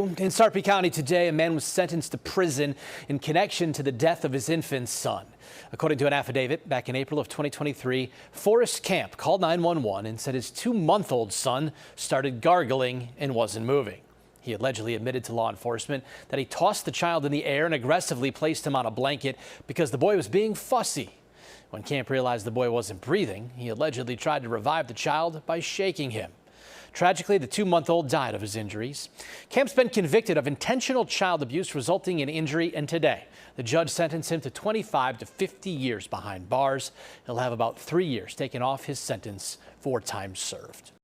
you. In Sarpy County today, a man was sentenced to prison in connection to the death of his infant son. According to an affidavit, back in April of 2023, Forrest Camp called 911 and said his 2-month-old son started gargling and wasn't moving. He allegedly admitted to law enforcement that he tossed the child in the air and aggressively placed him on a blanket because the boy was being fussy. When Camp realized the boy wasn't breathing, he allegedly tried to revive the child by shaking him. Tragically, the 2-month-old died of his injuries. Camp's been convicted of intentional child abuse resulting in injury, and today the judge sentenced him to 25 to 50 years behind bars. He'll have about 3 years taken off his sentence for time served.